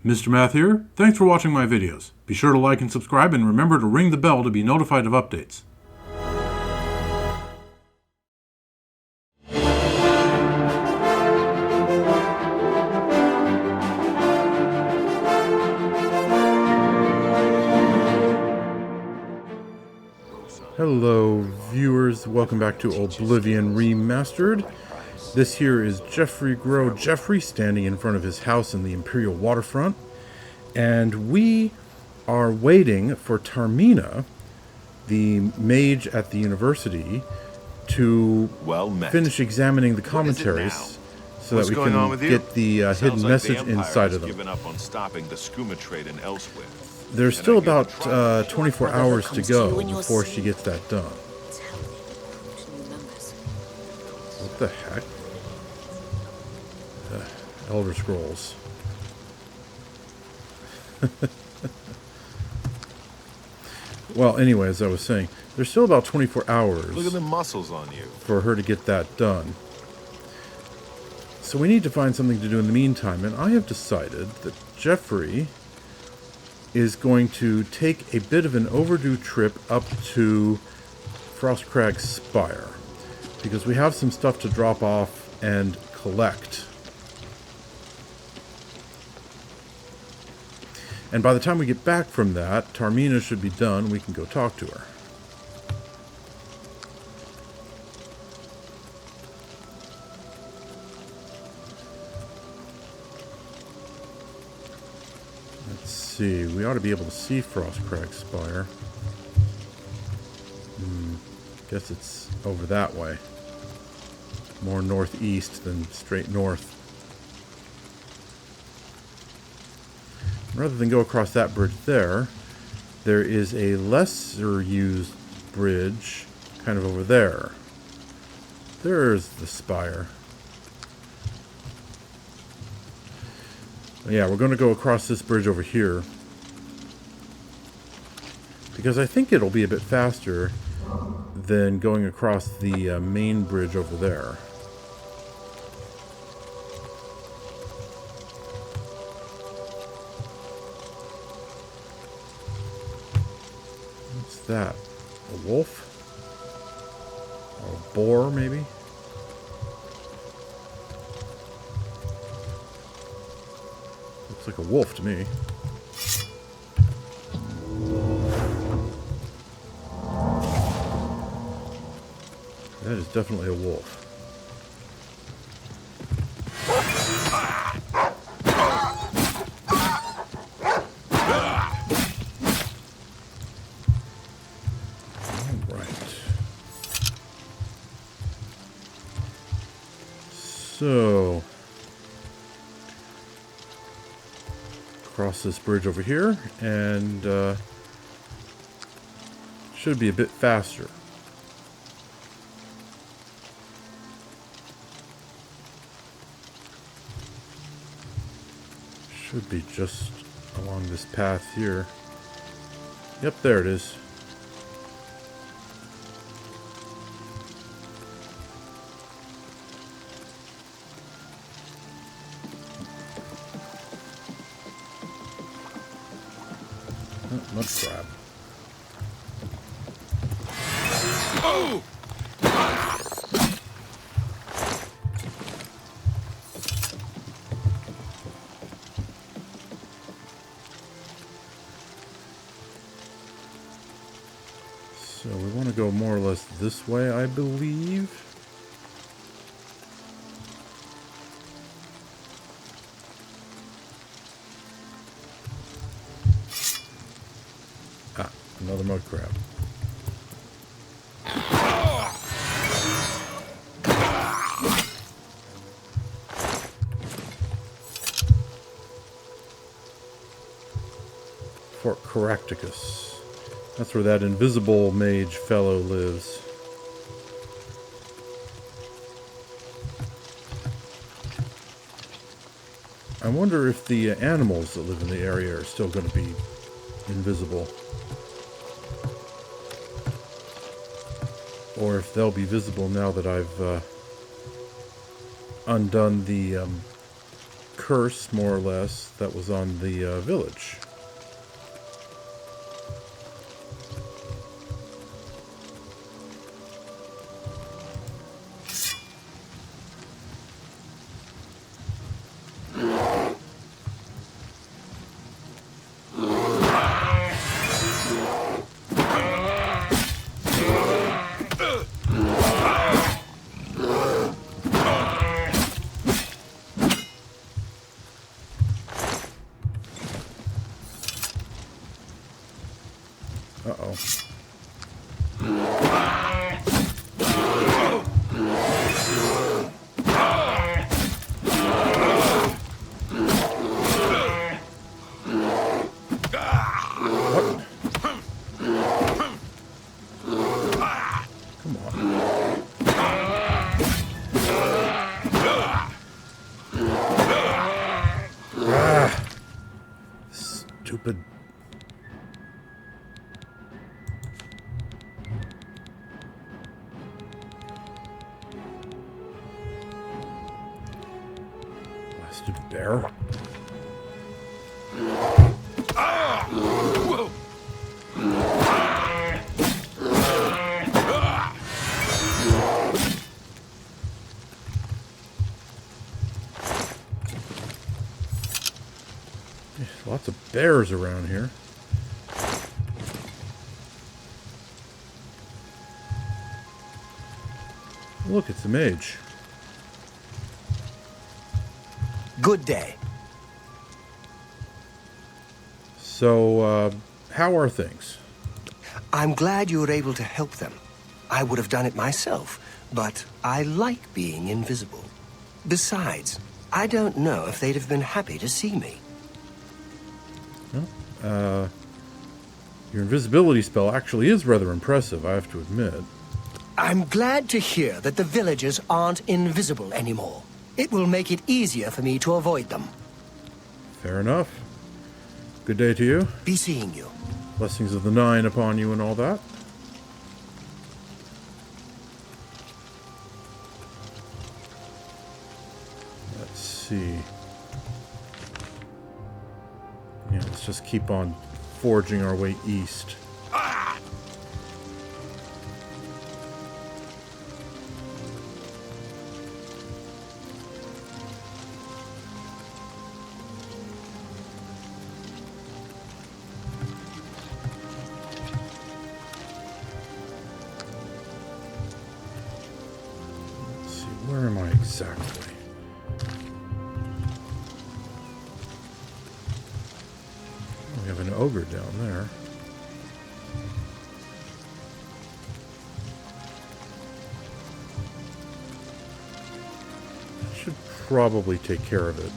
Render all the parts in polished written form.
Mr. Math here. Thanks for watching my videos. Be sure to like and subscribe and remember to ring the bell to be notified of updates. Hello viewers, welcome back to Oblivion Remastered. This here is Geoffrey standing in front of his house in the Imperial waterfront. And we are waiting for Tar-Meena, the mage at the university, to finish examining the commentaries so that we can get the hidden message inside of them. Given up on stopping the skooma trade in Elsewhere. There's still about 24 hours to go before she gets that done. What the heck? Elder Scrolls. Well, anyway, as I was saying, there's still about 24 hours. Look at the muscles on you. For her to get that done. So we need to find something to do in the meantime, and I have decided that Geoffrey is going to take a bit of an overdue trip up to Frostcrag Spire, because we have some stuff to drop off and collect. And by the time we get back from that, Tar-Meena should be done. We can go talk to her. Let's see. We ought to be able to see Frostcrag Spire. Guess it's over that way. More northeast than straight north. Rather than go across that bridge there is a lesser used bridge kind of over there. There's the spire. Yeah, we're going to go across this bridge over here, because I think it'll be a bit faster than going across the main bridge over there. What's that? A wolf? Or a boar, maybe? Looks like a wolf to me. That is definitely a wolf. So, cross this bridge over here, and should be a bit faster. Should be just along this path here. Yep, there it is. Mud crab. Oh! So we want to go more or less this way, I believe. Another mud crab. Fort Caractacus. That's where that invisible mage fellow lives. I wonder if the animals that live in the area are still going to be invisible. Or if they'll be visible now that I've undone the curse, more or less, that was on the village. Uh-oh. What? Come on. Ah! Stupid. Blasted bear. There's lots of bears around here. Look, it's the mage. Good day. So, how are things? I'm glad you were able to help them. I would have done it myself, but I like being invisible. Besides, I don't know if they'd have been happy to see me. Well, your invisibility spell actually is rather impressive, I have to admit. I'm glad to hear that the villagers aren't invisible anymore. It will make it easier for me to avoid them. Fair enough. Good day to you. Be seeing you. Blessings of the Nine upon you and all that. Let's see. Yeah, let's just keep on forging our way east. Let's see, where am I exactly? We have an ogre down there. Should probably take care of it.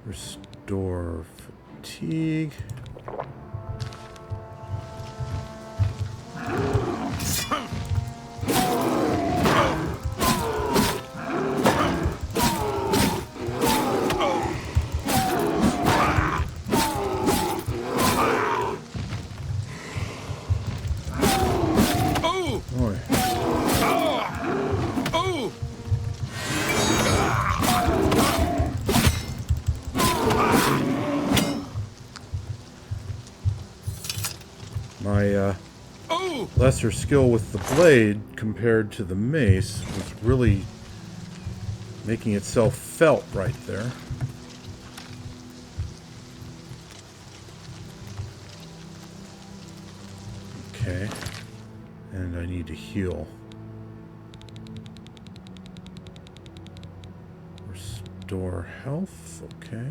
Restore fatigue. Boy. My lesser skill with the blade compared to the mace was really making itself felt right there. Okay. And I need to heal. Restore health. Okay.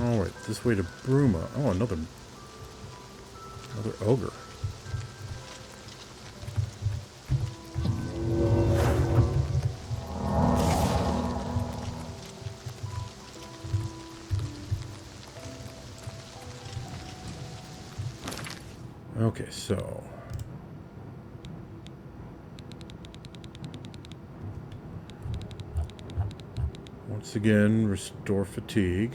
Alright, this way to Bruma. Oh, another ogre. Okay, so Once again, restore fatigue.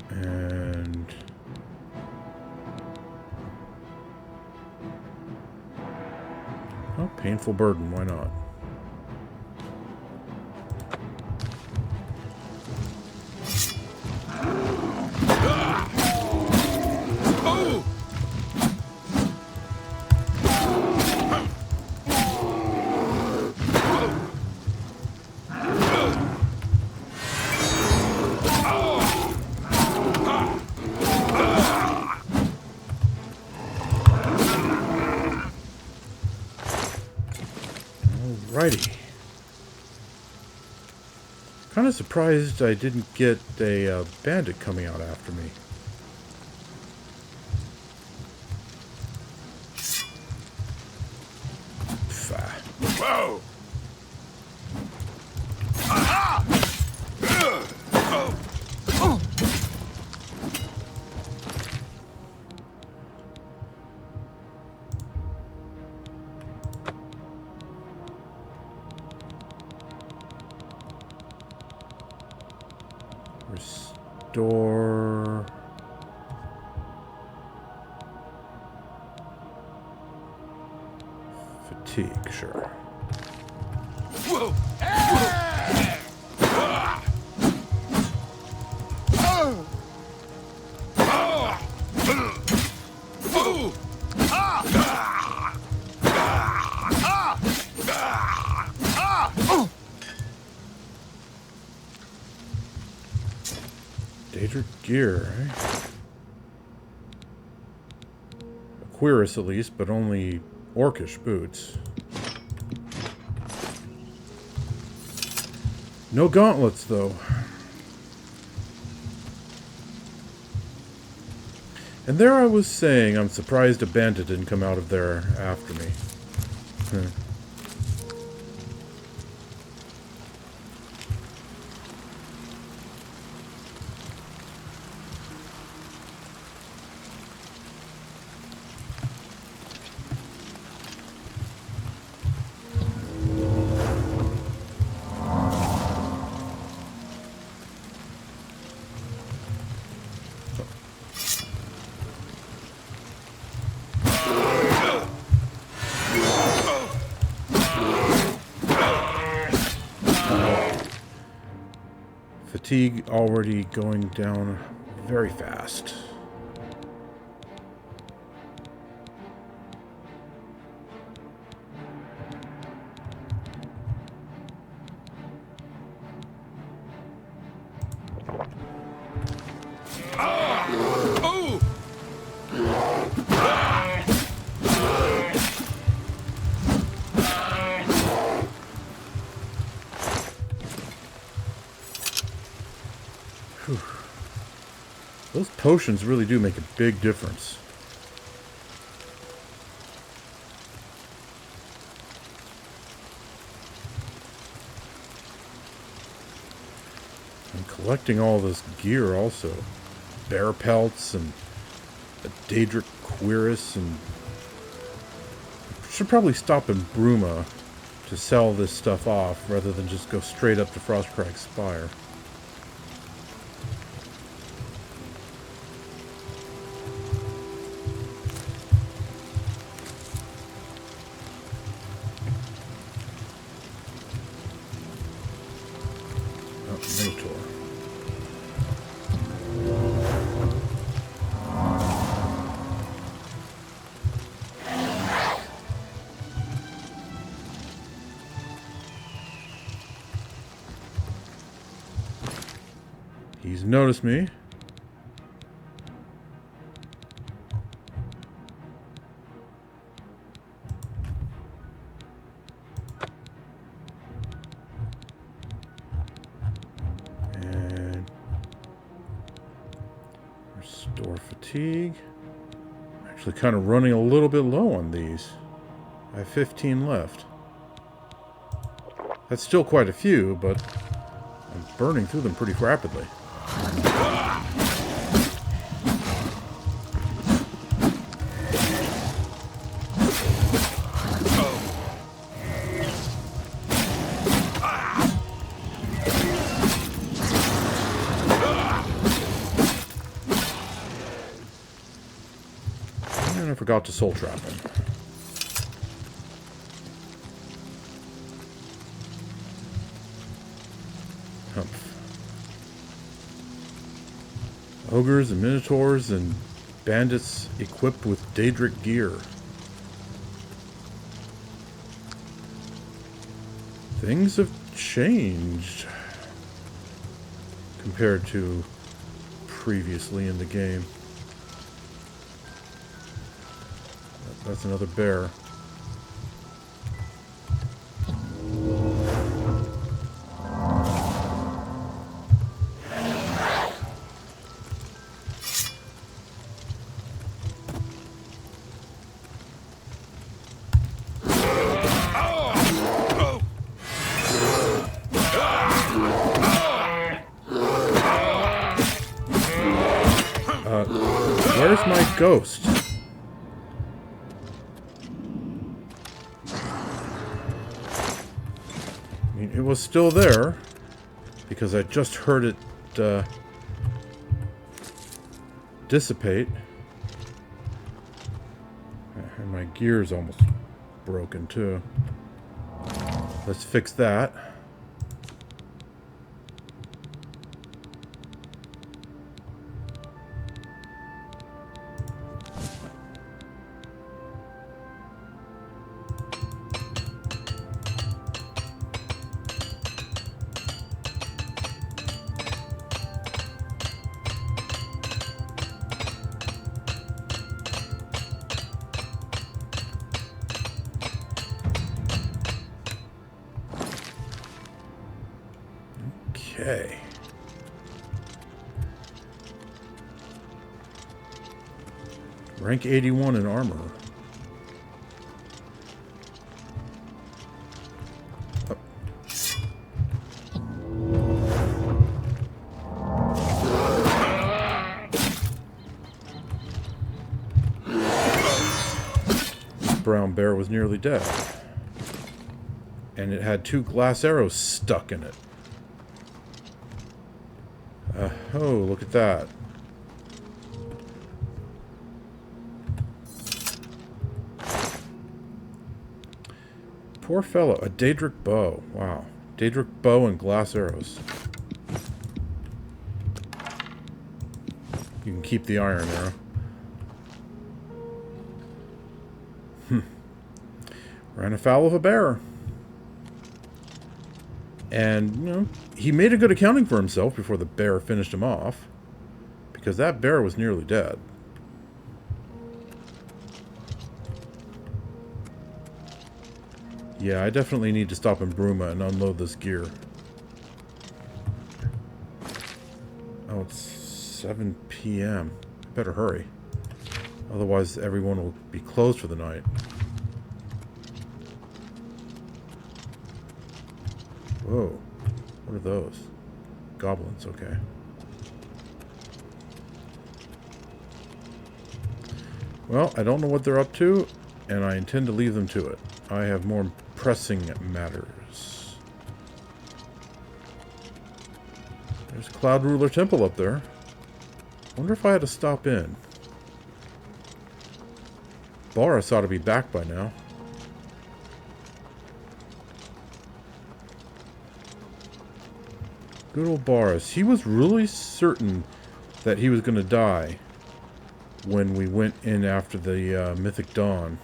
And oh, painful burden, why not? Alrighty. Kind of surprised I didn't get a bandit coming out after me. Whoa! Restore fatigue, sure. Whoa! Daedric gear, eh? A cuirass at least, but only orcish boots. No gauntlets, though. And there I was saying, I'm surprised a bandit didn't come out of there after me. Fatigue already going down very fast. Those potions really do make a big difference. I'm collecting all this gear also. Bear pelts and a Daedric cuirass, and should probably stop in Bruma to sell this stuff off rather than just go straight up to Frostcrag Spire. He's noticed me. And restore fatigue. I'm actually kind of running a little bit low on these. I have 15 left. That's still quite a few, but I'm burning through them pretty rapidly. I forgot to soul trap him. Humph. Ogres and minotaurs and bandits equipped with Daedric gear. Things have changed compared to previously in the game. That's another bear. Where's my ghost? I mean, it was still there because I just heard it dissipate. And my gear's almost broken too. Let's fix that. Okay. Rank 81 in armor. Oh. This brown bear was nearly dead. And it had 2 glass arrows stuck in it. Oh, look at that. Poor fellow. A Daedric bow. Wow. Daedric bow and glass arrows. You can keep the iron arrow. Ran afoul of a bear. And, you know, he made a good accounting for himself before the bear finished him off. Because that bear was nearly dead. Yeah, I definitely need to stop in Bruma and unload this gear. Oh, it's 7 p.m. I better hurry. Otherwise, everyone will be closed for the night. Whoa. What are those? Goblins, okay. Well, I don't know what they're up to, and I intend to leave them to it. I have more pressing matters. There's Cloud Ruler Temple up there. Wonder if I had to stop in. Boris ought to be back by now. Good old Boris. He was really certain that he was going to die when we went in after the Mythic Dawn.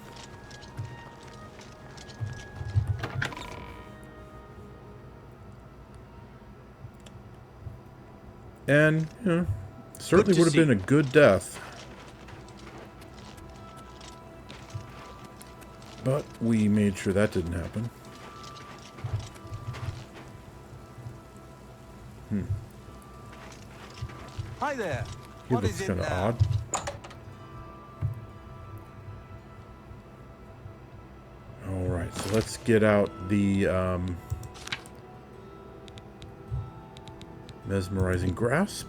And, you know, certainly would have been a good death. But we made sure that didn't happen. Hi there. He What looks is it kind of now? odd. Alright, so let's get out the Mesmerizing Grasp.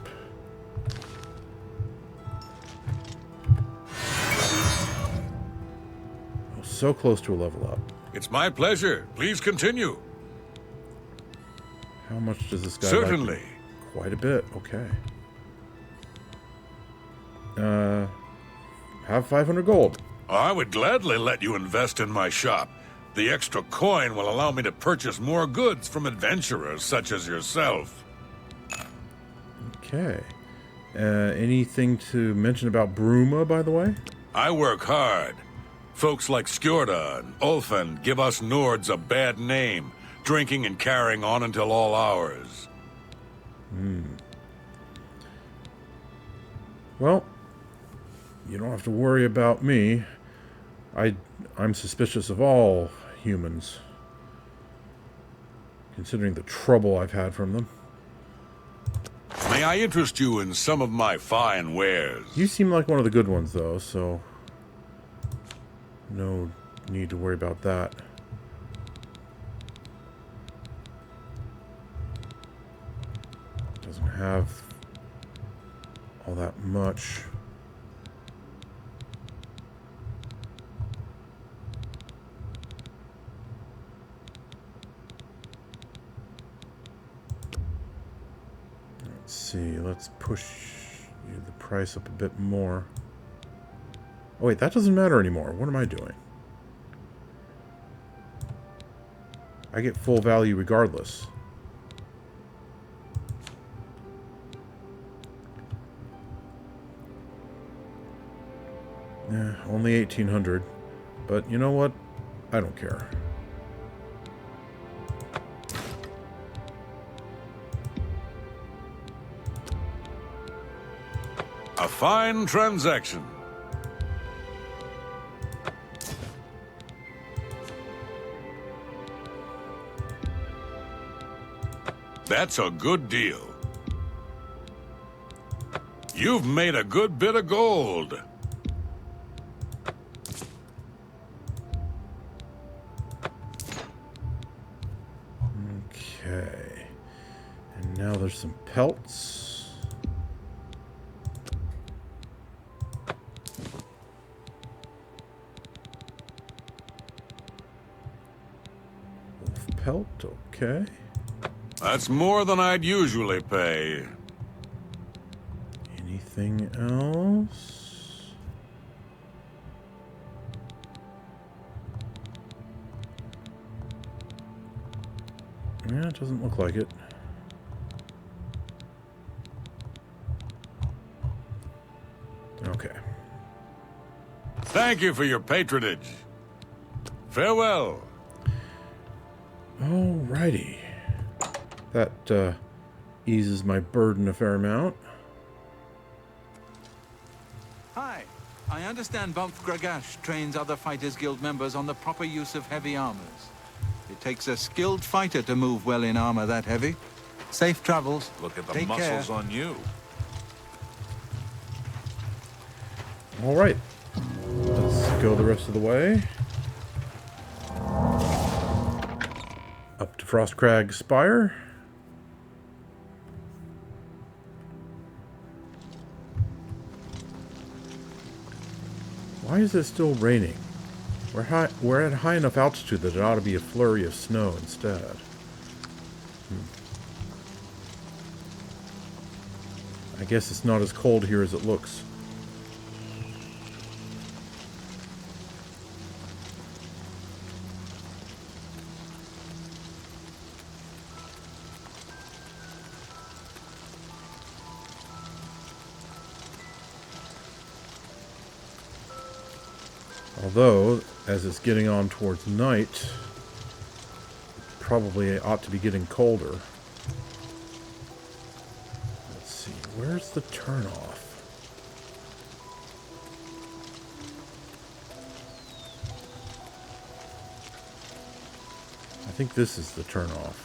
Oh, so close to a level up. It's my pleasure. Please continue. How much does this guy Certainly. like? Quite a bit, okay. Have 500 gold. I would gladly let you invest in my shop. The extra coin will allow me to purchase more goods from adventurers such as yourself. Okay. Anything to mention about Bruma, by the way? I work hard. Folks like Skjorda and Ulfin give us Nords a bad name, drinking and carrying on until all hours. Well, you don't have to worry about me. I'm suspicious of all humans, considering the trouble I've had from them. May I interest you in some of my fine wares? You seem like one of the good ones, though, so no need to worry about that. Doesn't have all that much. Let's see, let's push the price up a bit more. Oh wait, that doesn't matter anymore. What am I doing? I get full value regardless. Only 1,800. But you know what? I don't care. A fine transaction. That's a good deal. You've made a good bit of gold. Okay. And now there's some pelts. Wolf pelt, okay. That's more than I'd usually pay. Anything else? Yeah, it doesn't look like it. Okay. Thank you for your patronage. Farewell. Alrighty. That eases my burden a fair amount. Hi. I understand Bump Gragash trains other Fighters Guild members on the proper use of heavy armors. It takes a skilled fighter to move well in armor that heavy. Safe travels. Look at the Take muscles care. on you. Alright. Let's go the rest of the way. Up to Frostcrag Spire. Why is it still raining? We're at high enough altitude that it ought to be a flurry of snow instead. I guess it's not as cold here as it looks. Although, as it's getting on towards night, it probably ought to be getting colder. Let's see, where's the turnoff? I think this is the turnoff.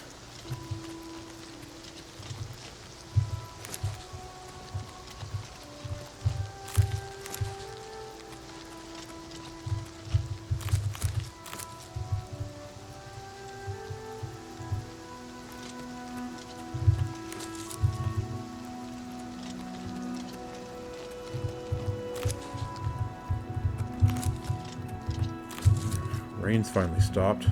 Rain's finally stopped.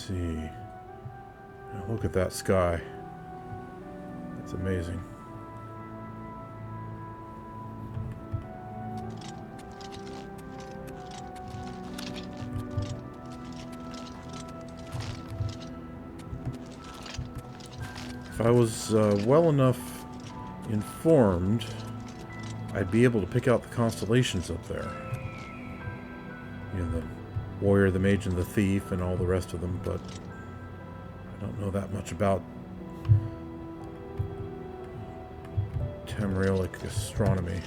see. Now look at that sky. That's amazing. If I was well enough informed, I'd be able to pick out the constellations up there. You know, the warrior, the mage, and the thief, and all the rest of them, but I don't know that much about Tamrielic astronomy.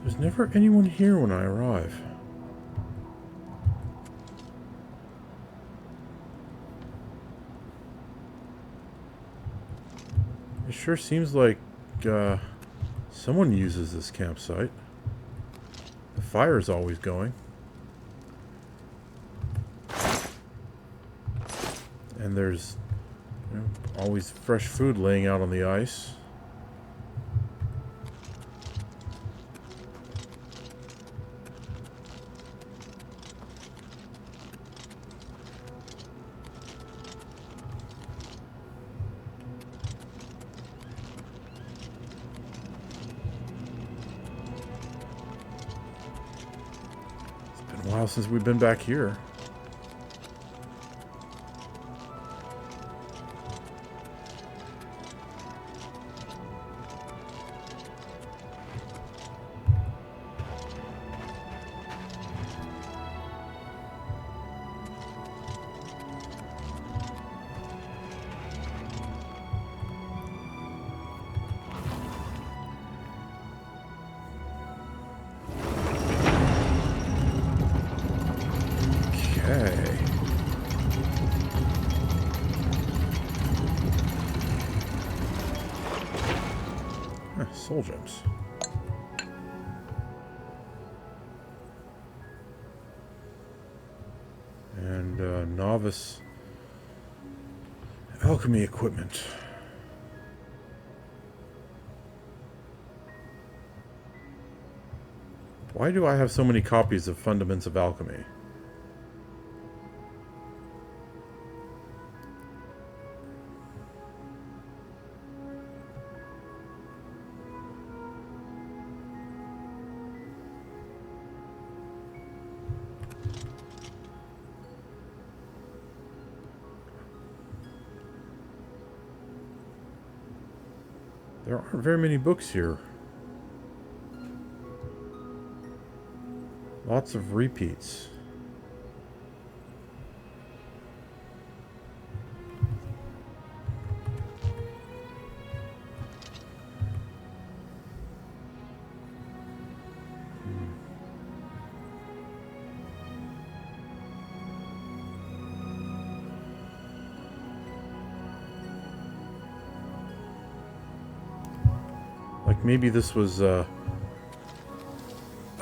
There's never anyone here when I arrive. It sure seems like someone uses this campsite. The fire's always going. And there's, you know, always fresh food laying out on the ice. It's been a while since we've been back here. Soul gems. And novice alchemy equipment. Why do I have so many copies of Fundaments of Alchemy? There aren't very many books here. Lots of repeats. Like maybe this was a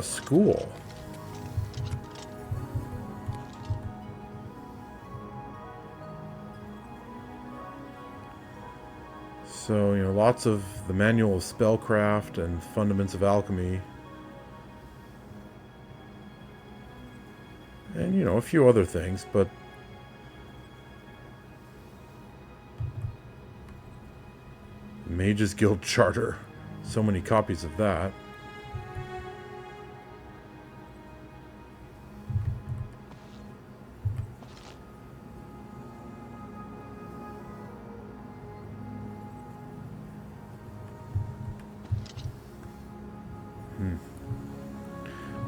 school. So, you know, lots of the Manual of Spellcraft and Fundaments of Alchemy. And, you know, a few other things, but Mages Guild Charter. So many copies of that.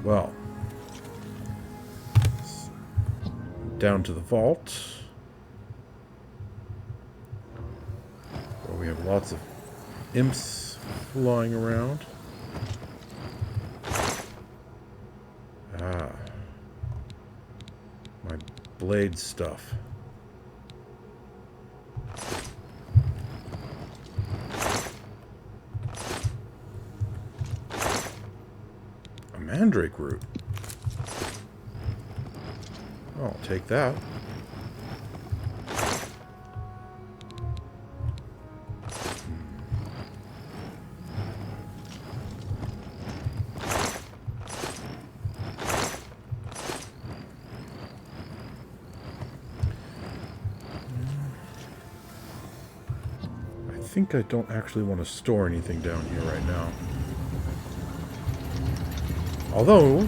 Well, down to the vault, where we have lots of imps flying around. Ah, my blade stuff. Mandrake root. I'll take that. I think I don't actually want to store anything down here right now. Although,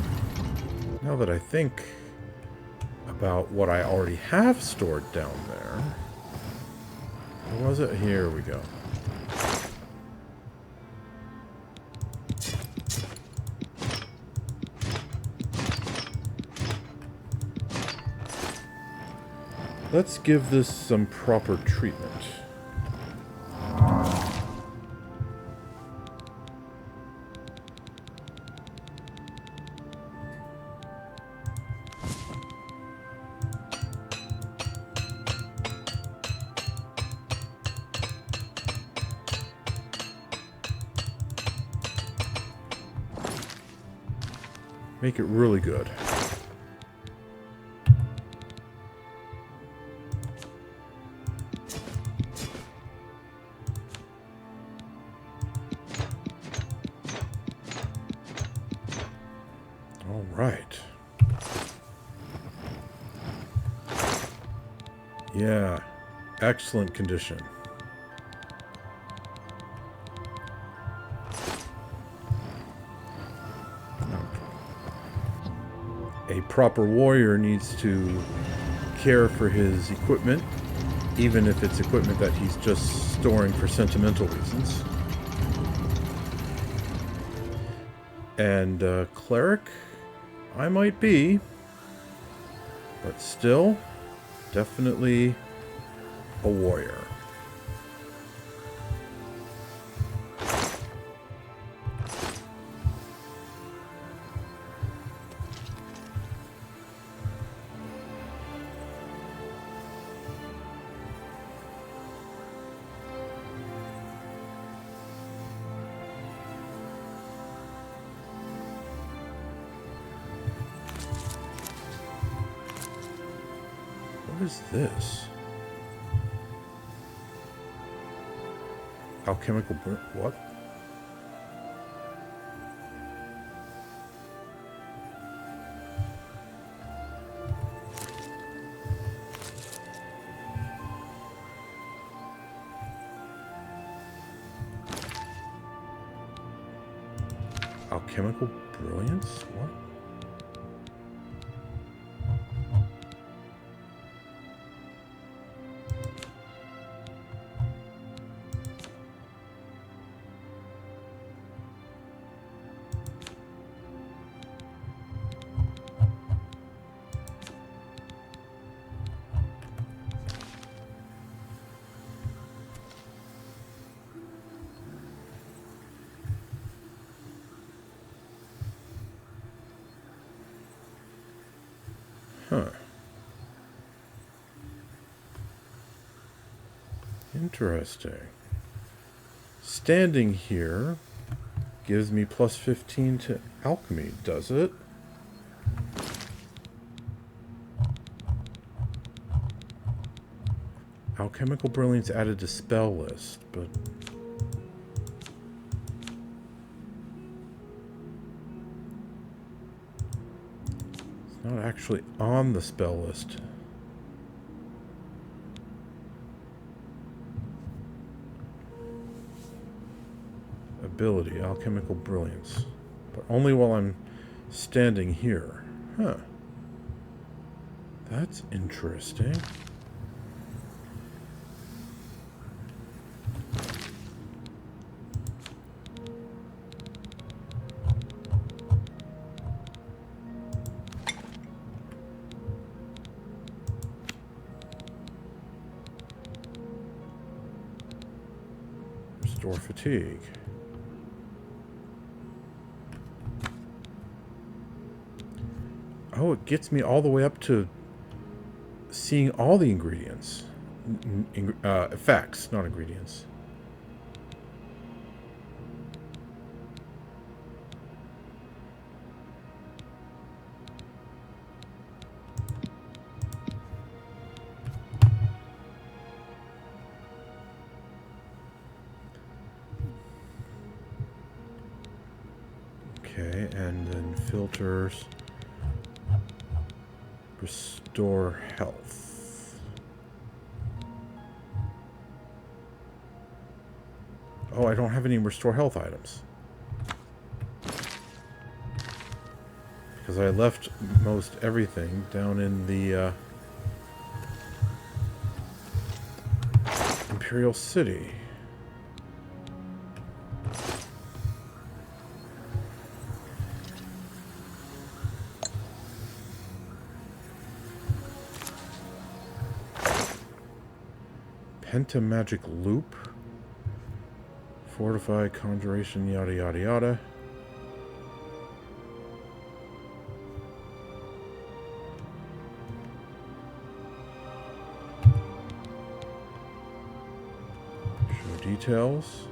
now that I think about what I already have stored down there, where was it? Here we go. Let's give this some proper treatment. Make it really good. All right. Yeah, excellent condition. A proper warrior needs to care for his equipment, even if it's equipment that he's just storing for sentimental reasons. And cleric, I might be, but still, definitely a warrior. What is this? Alchemical what? Alchemical brilliance? What? Huh. Interesting. Standing here gives me plus 15 to alchemy, does it? Alchemical brilliance added to spell list, but not actually on the spell list. Ability, alchemical brilliance. But only while I'm standing here. Huh. That's interesting. Restore fatigue. Oh, it gets me all the way up to seeing all the ingredients. Effects, not ingredients. and then filters. Restore health. Oh, I don't have any restore health items. Because I left most everything down in the Imperial City. Pentamagic Loop. Fortify, Conjuration, yada yada yada. Show details.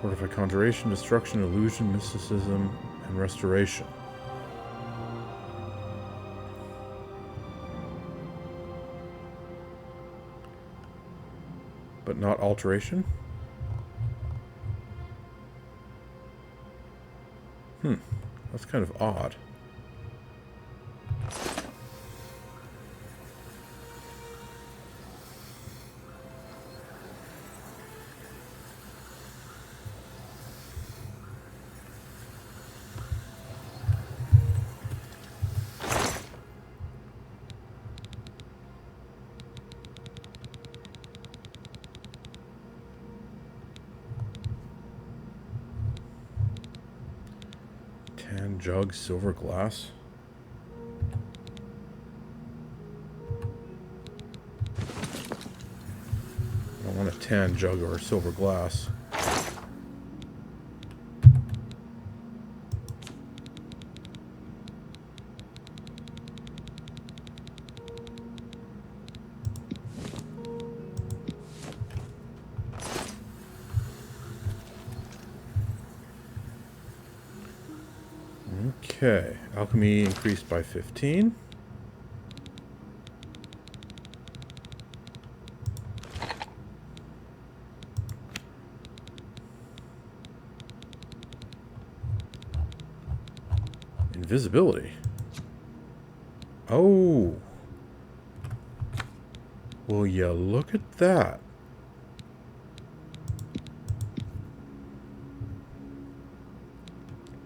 Fortify, Conjuration, Destruction, Illusion, Mysticism, and Restoration. But not alteration? That's kind of odd. Jug, silver glass. I don't want a tan jug or a silver glass. Okay, alchemy increased by 15. Invisibility. Oh. Will you look at that?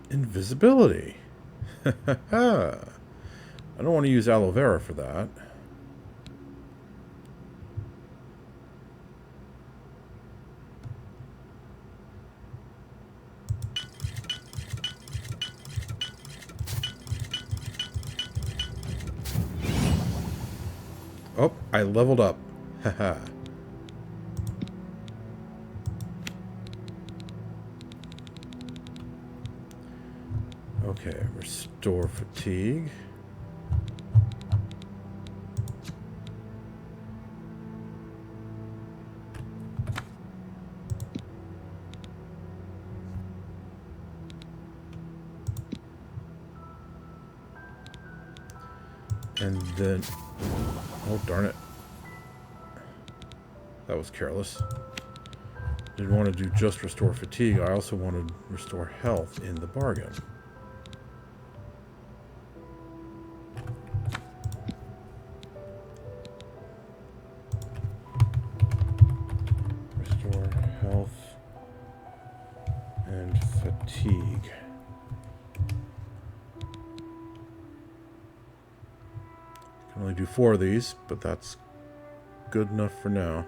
Invisibility. I don't want to use aloe vera for that. Oh, I leveled up. Haha. Okay, restore fatigue. And then, oh darn it. That was careless. Didn't want to do just restore fatigue. I also wanted restore health in the bargain. Restore health and fatigue. Can only do 4 of these, but that's good enough for now.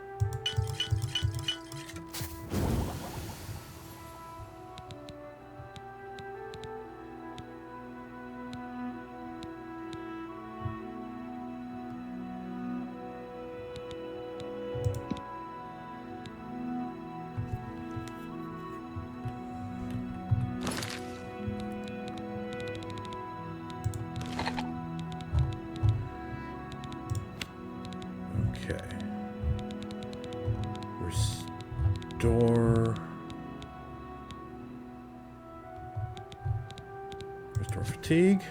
Restore fatigue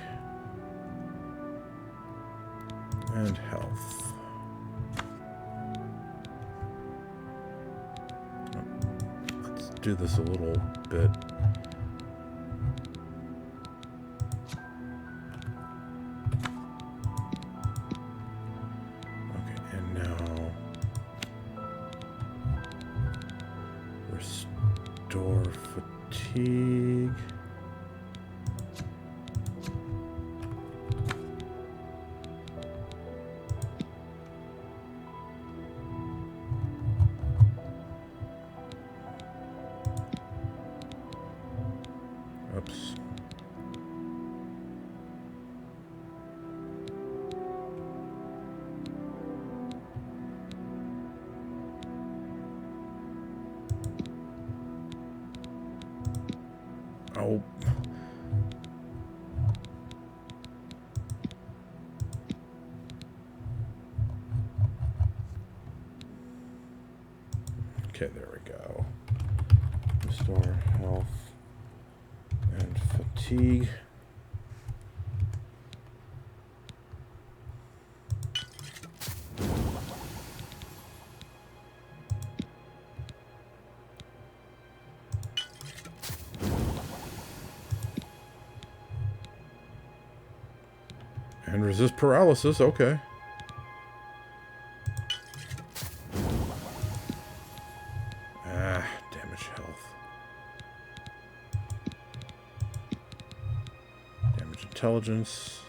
and health. Let's do this a little bit. Okay, and now restore fatigue. Oops. Oh. Okay, there we go. Restore health and fatigue. And resist paralysis, okay. Ah, damage health. Damage intelligence.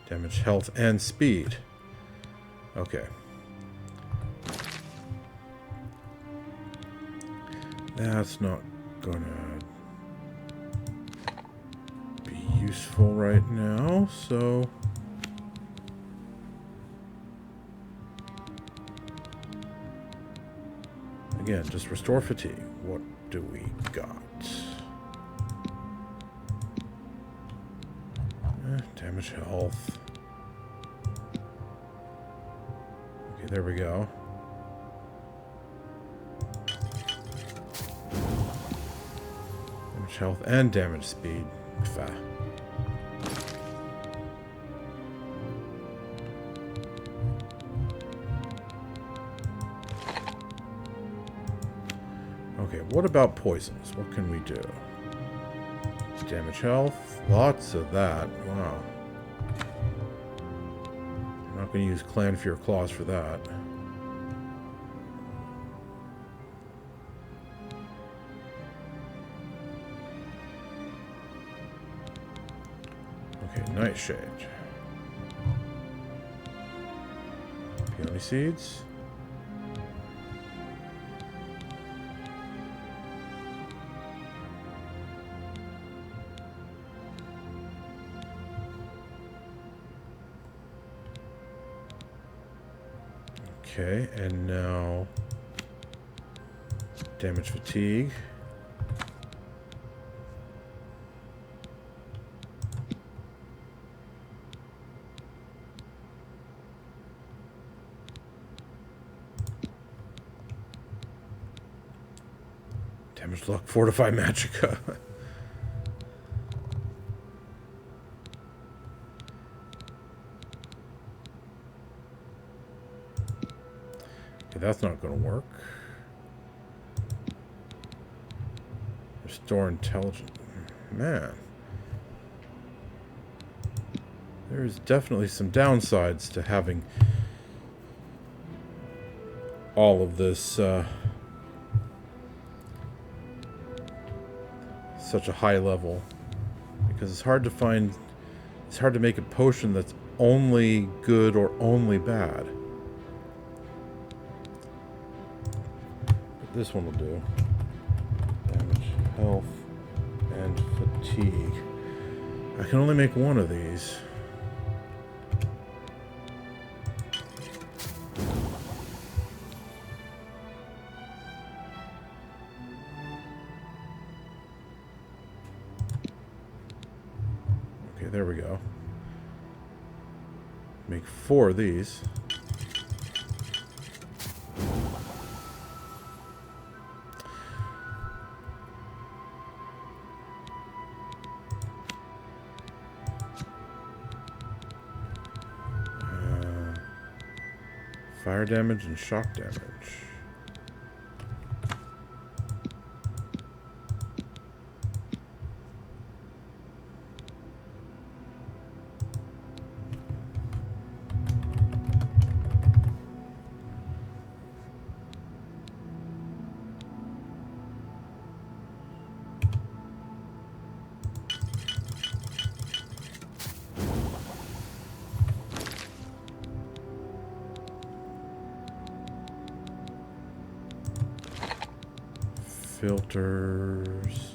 Damage health and speed. Okay. That's not gonna be useful right now, so again, just restore fatigue. What do we got? Damage health. Okay, there we go. Damage health and damage speed. Fa. Okay, what about poisons? What can we do? Damage health. Lots of that. Wow. I'm not going to use Clan Fear Claws for that. Okay, Nightshade. Peony Seeds. Okay, and now damage fatigue. Damage luck, fortify magicka. That's not going to work. Restore intelligence. Man. There's definitely some downsides to having all of this such a high level. Because it's hard to make a potion that's only good or only bad. This one will do. Damage, health, and fatigue. I can only make one of these. Okay, there we go. Make 4 of these. Fire damage and shock damage. Filters.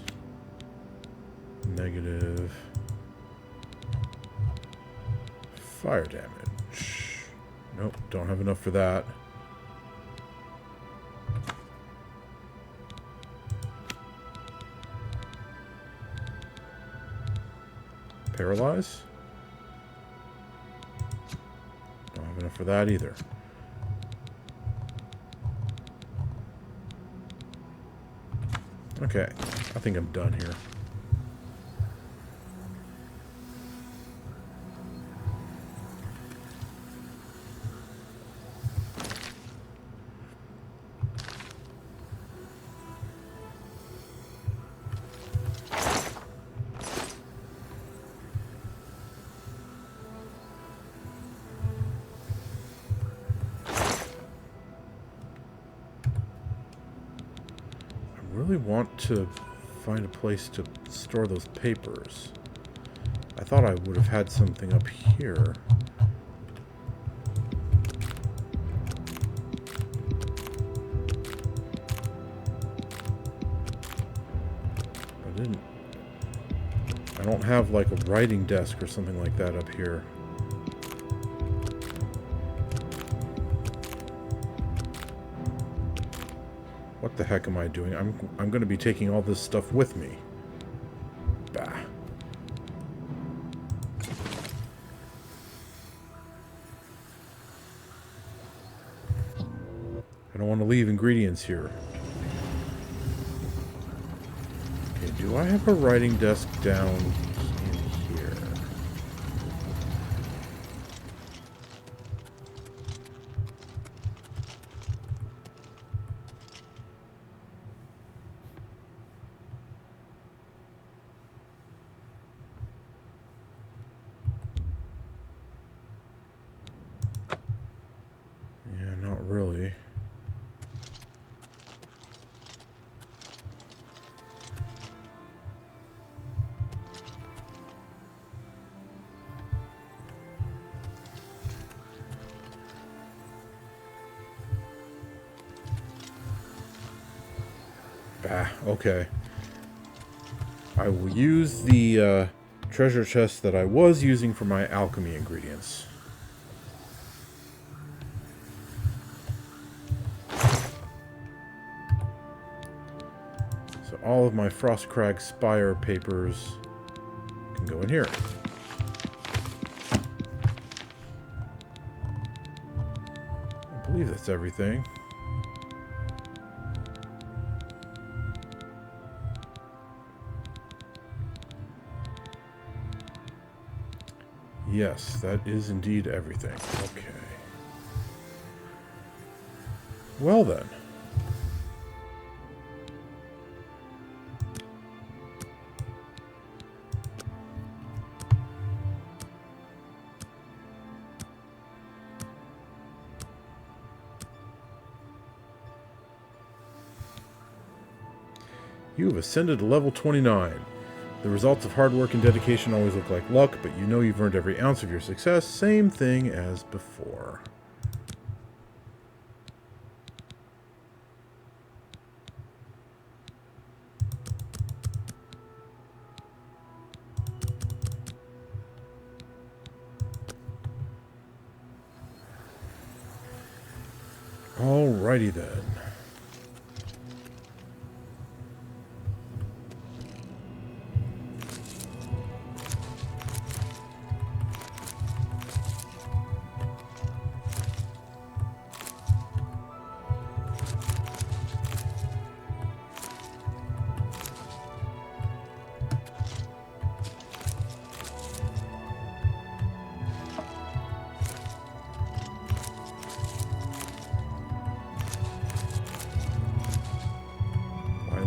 Negative. Fire damage. Nope, don't have enough for that. Paralyze? Don't have enough for that either. Okay, I think I'm done here. I really want to find a place to store those papers. I thought I would have had something up here. I don't have like a writing desk or something like that up here. What the heck am I doing? I'm going to be taking all this stuff with me. Bah. I don't want to leave ingredients here. Okay, do I have a writing desk down in here? Yeah, not really. Ah, okay. I will use the treasure chest that I was using for my alchemy ingredients. So all of my Frostcrag Spire papers can go in here. I believe that's everything. Yes, that is indeed everything. Okay. Well then. You have ascended to level 29. The results of hard work and dedication always look like luck, but you know you've earned every ounce of your success. Same thing as before. Alrighty then.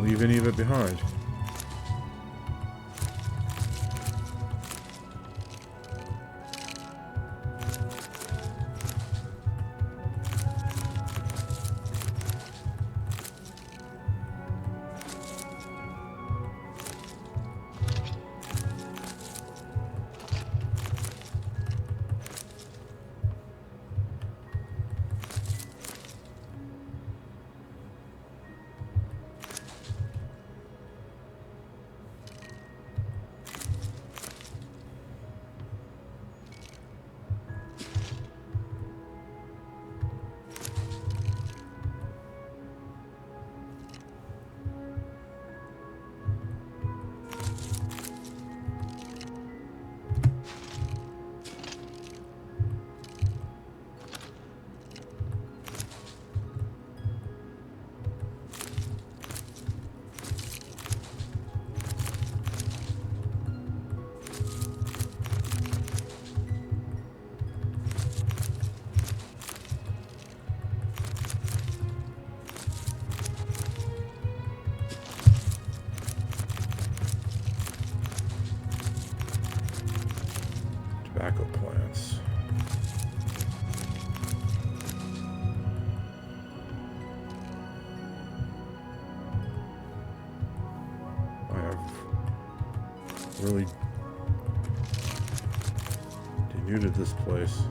Leave any of it behind. really denuded this place.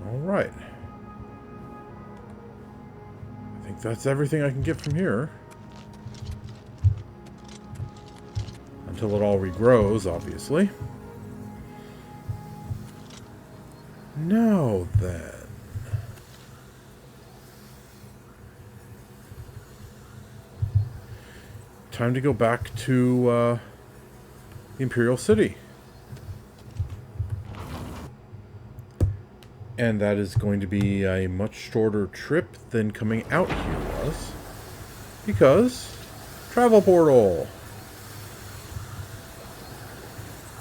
Alright. I think that's everything I can get from here. Until it all regrows, obviously. Now then. Time to go back to the Imperial City. And that is going to be a much shorter trip than coming out here was. Because travel portal.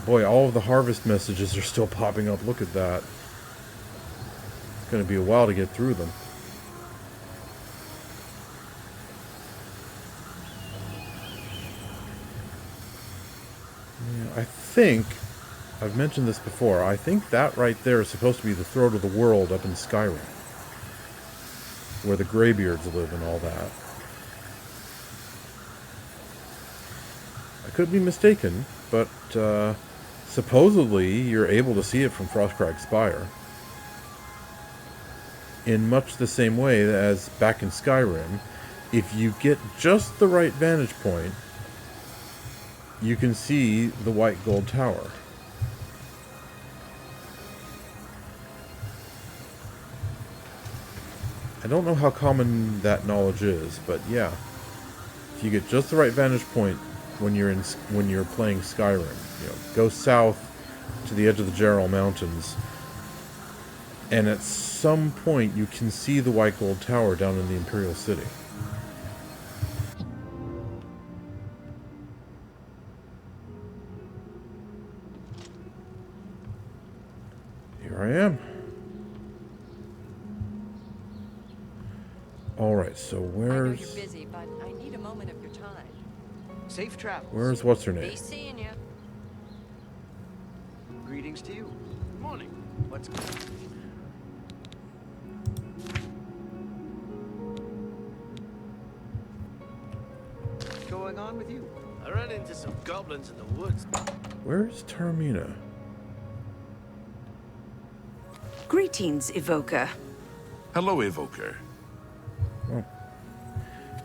Boy, all of the harvest messages are still popping up. Look at that. It's going to be a while to get through them. Yeah, I think I've mentioned this before. I think that right there is supposed to be the throat of the world up in Skyrim. Where the Greybeards live and all that. I could be mistaken, but supposedly you're able to see it from Frostcrag Spire. In much the same way as back in Skyrim, if you get just the right vantage point, you can see the White Gold Tower. I don't know how common that knowledge is, but yeah, if you get just the right vantage point when you're playing Skyrim, you know, go south to the edge of the Jarl Mountains, and at some point you can see the White Gold Tower down in the Imperial City. Here I am. Alright, so where's... I know you're busy, but I need a moment of your time. Safe travels. Where's what's her name? Be seeing you. Greetings to you. Good morning. What's going on with you? I ran into some goblins in the woods. Where's Tar-Meena? Greetings, Evoker. Hello, Evoker. Oh.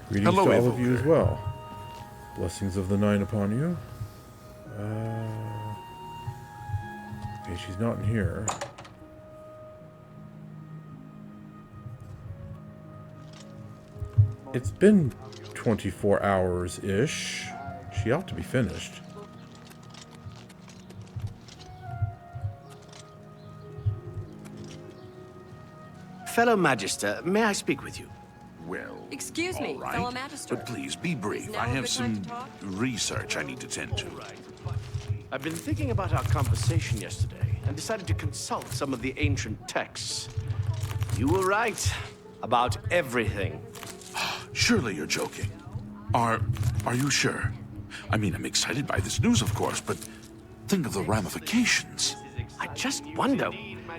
Greetings Hello, to all of you Evoker. as well. Blessings of the Nine upon you. Okay, she's not in here. It's been 24 hours-ish. She ought to be finished. Fellow Magister, may I speak with you? Well, Excuse me, all right. fellow magister. But please be Is brief. now I a have good time some to talk? research I need to tend to. I've been thinking about our conversation yesterday and decided to consult some of the ancient texts. You were right about everything. Surely you're joking. Are you sure? I mean, I'm excited by this news, of course, but think of the ramifications. I just wonder,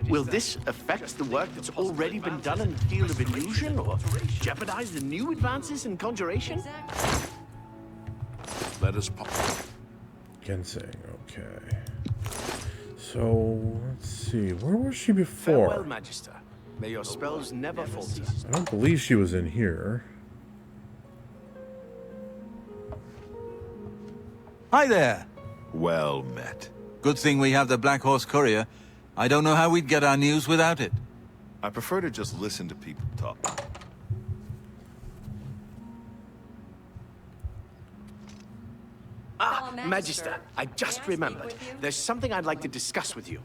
will this affect the work that's already been done in the field of illusion, or jeopardize the new advances in conjuration? Exactly. Let us pause. Ginseng, okay. So, let's see. Where was she before? Farewell, Magister. May your spells never falter. I don't believe she was in here. Hi there. Well met. Good thing we have the Black Horse Courier. I don't know how we'd get our news without it. I prefer to just listen to people talk. Ah, Magister, I just remembered. There's something I'd like to discuss with you.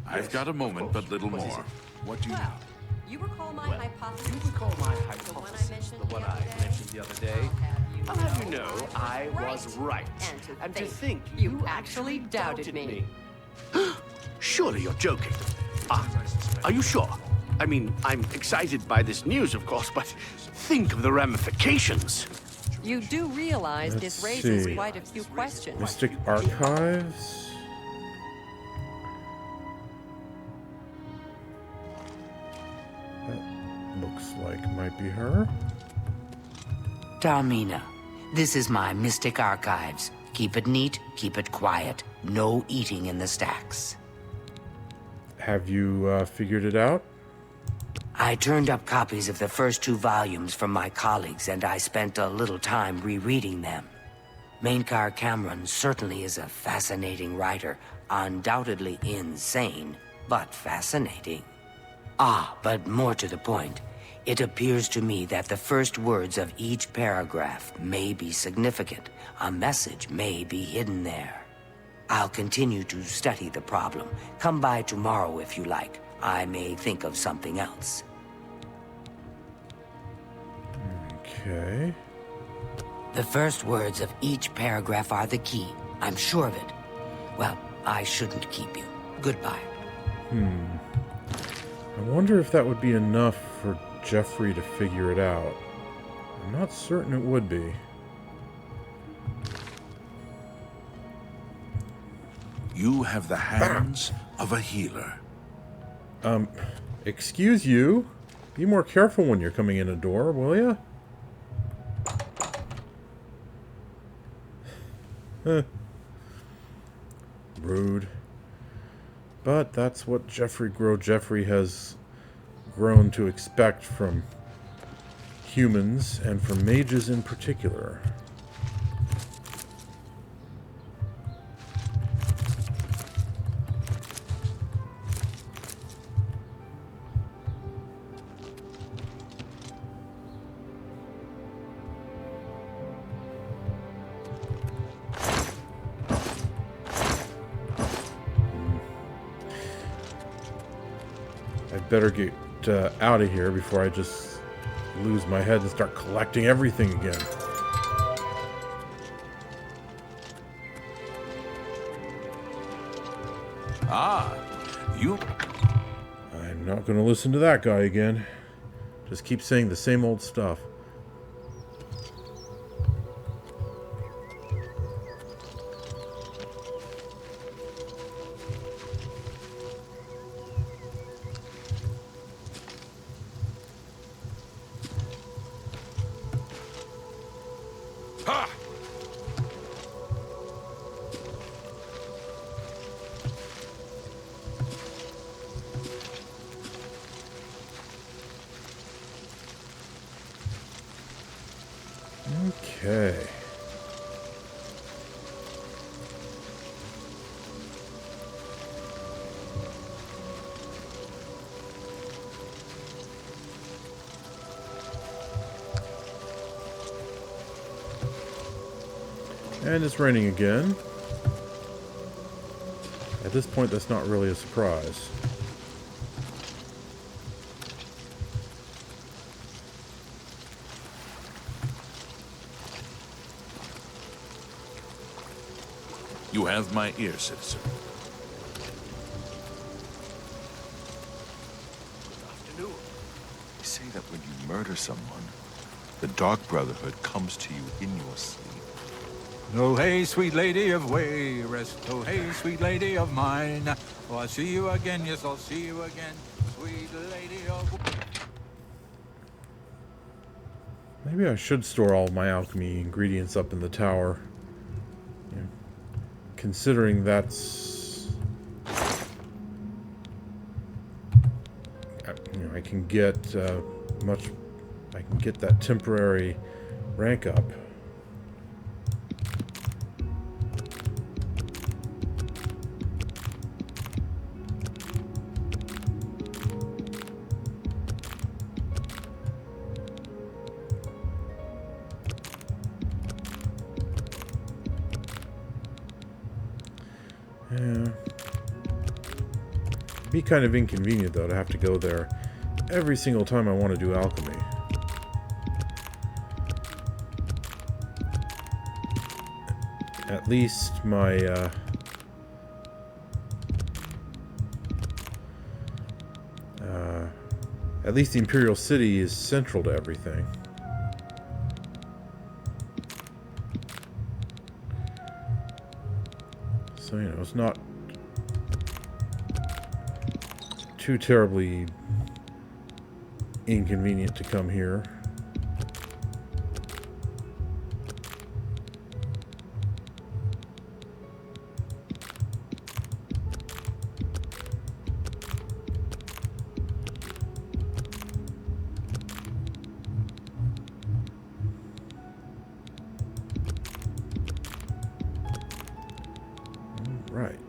I've got a moment, but little What is more. it? What do you Well, know? you recall my hypothesis? You recall my The one I hypothesis, mentioned the one I mentioned the other day? I'll have you know, I was right. And to think you actually doubted me. Surely you're joking. Are you sure? I mean, I'm excited by this news, of course, but think of the ramifications. You do realize Let's this raises see. quite a few questions. Mystic Archives. That looks like might be her. Tar-Meena, this is my Mystic Archives. Keep it neat, keep it quiet. No eating in the stacks. Have you figured it out? I turned up copies of the first 2 volumes from my colleagues, and I spent a little time rereading them. Mainkar Cameron certainly is a fascinating writer, undoubtedly insane, but fascinating. But more to the point, it appears to me that the first words of each paragraph may be significant. A message may be hidden there. I'll continue to study the problem. Come by tomorrow if you like. I may think of something else. Okay. The first words of each paragraph are the key. I'm sure of it. Well, I shouldn't keep you. Goodbye. I wonder if that would be enough for Geoffrey to figure it out. I'm not certain it would be. You have the hands of a healer. Excuse you? Be more careful when you're coming in a door, will ya? Rude. But that's what Geoffrey has grown to expect from humans, and from mages in particular. Better get out of here before I just lose my head and start collecting everything again. You... I'm not going to listen to that guy again. Just keep saying the same old stuff. Okay. And it's raining again. At this point, that's not really a surprise. You have my ear, citizen. They say that when you murder someone, the Dark Brotherhood comes to you in your sleep. Oh, hey, sweet lady of Wayrest. Oh, hey, sweet lady of mine. Oh, I'll see you again. Yes, I'll see you again. Sweet lady of... Maybe I should store all my alchemy ingredients up in the tower. Yeah. Considering that's... I can get I can get that temporary rank up. Yeah. Be kind of inconvenient though to have to go there every single time I want to do alchemy. at least my at least the Imperial City is central to everything. So, you know, it's not too terribly inconvenient to come here. Right.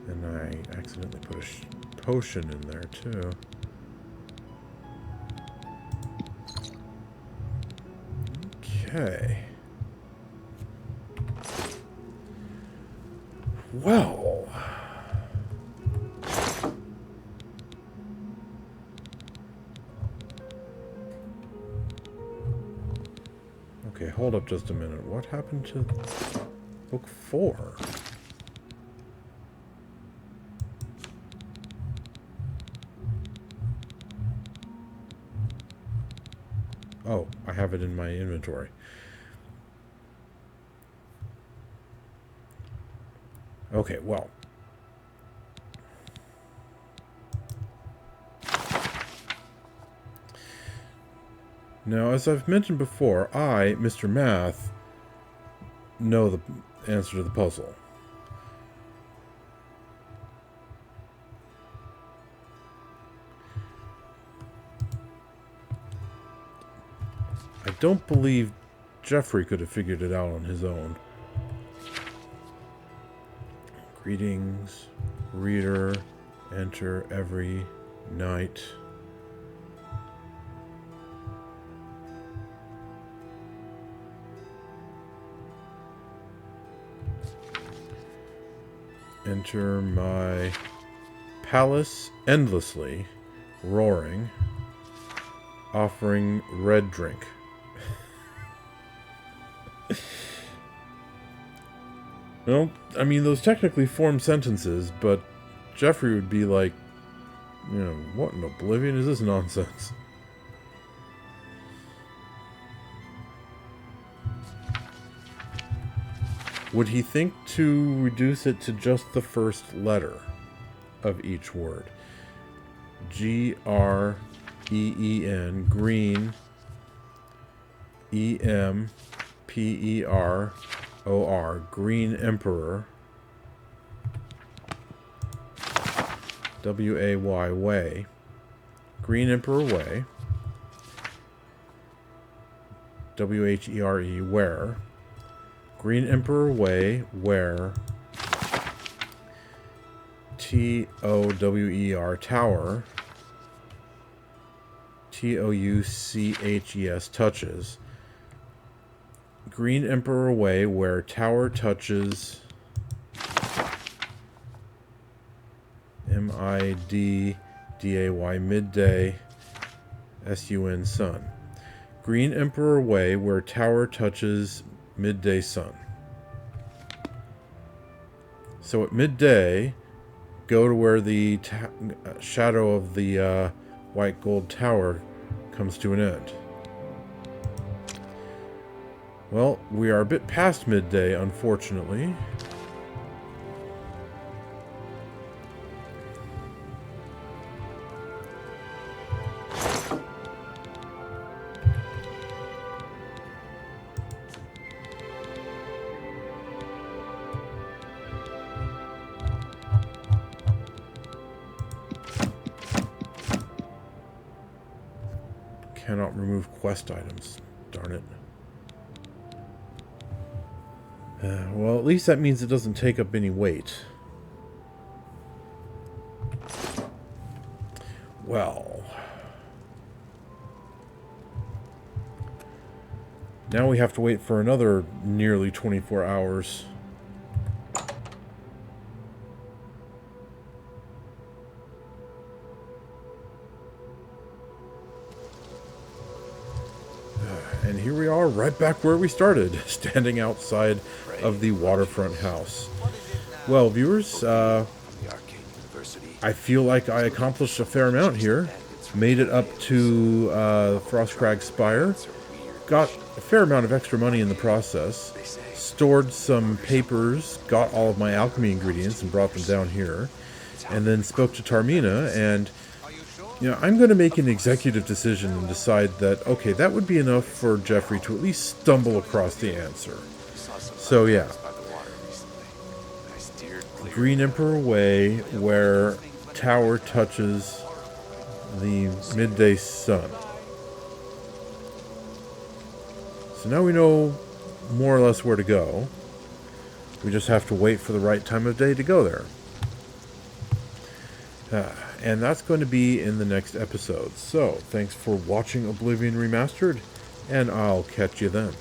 And I accidentally put a potion in there, too. Okay. Well. Okay, hold up just a minute. What happened to book 4? Oh, I have it in my inventory. Okay, well. Now, as I've mentioned before, I, Mr. Math, know the answer to the puzzle. I don't believe Geoffrey could have figured it out on his own. Greetings, reader, enter every night. Enter my palace endlessly, roaring, offering red drink. Well, I mean, those technically form sentences, but Geoffrey would be like, you know, what in Oblivion is this nonsense? Would he think to reduce it to just the first letter of each word? G-R-E-E-N, green, E-M-P-E-R-O-R, Green Emperor, W-A-Y, way, Green Emperor Way, W-H-E-R-E, where, Green Emperor Way, where, T-O-W-E-R, tower, T-O-U-C-H-E-S, touches, Green Emperor Way, where tower touches, M-I-D-D-A-Y, midday, S-U-N, sun. Green Emperor Way, where tower touches midday sun. So at midday, go to where the shadow of the white gold tower comes to an end. Well, we are a bit past midday, unfortunately. Cannot remove quest items. Darn it. Well, at least that means it doesn't take up any weight. Well. Now we have to wait for another nearly 24 hours. And here we are, right back where we started, standing outside of the waterfront house. Well, viewers, I feel like I accomplished a fair amount here. Made it up to Frostcrag Spire. Got a fair amount of extra money in the process. Stored some papers, got all of my alchemy ingredients and brought them down here. And then spoke to Tar-Meena, and I'm going to make an executive decision and decide that, okay, that would be enough for Geoffrey to at least stumble across the answer. So yeah. Green Emperor Way, where tower touches the midday sun. So now we know more or less where to go. We just have to wait for the right time of day to go there. And that's going to be in the next episode. So, thanks for watching Oblivion Remastered, and I'll catch you then.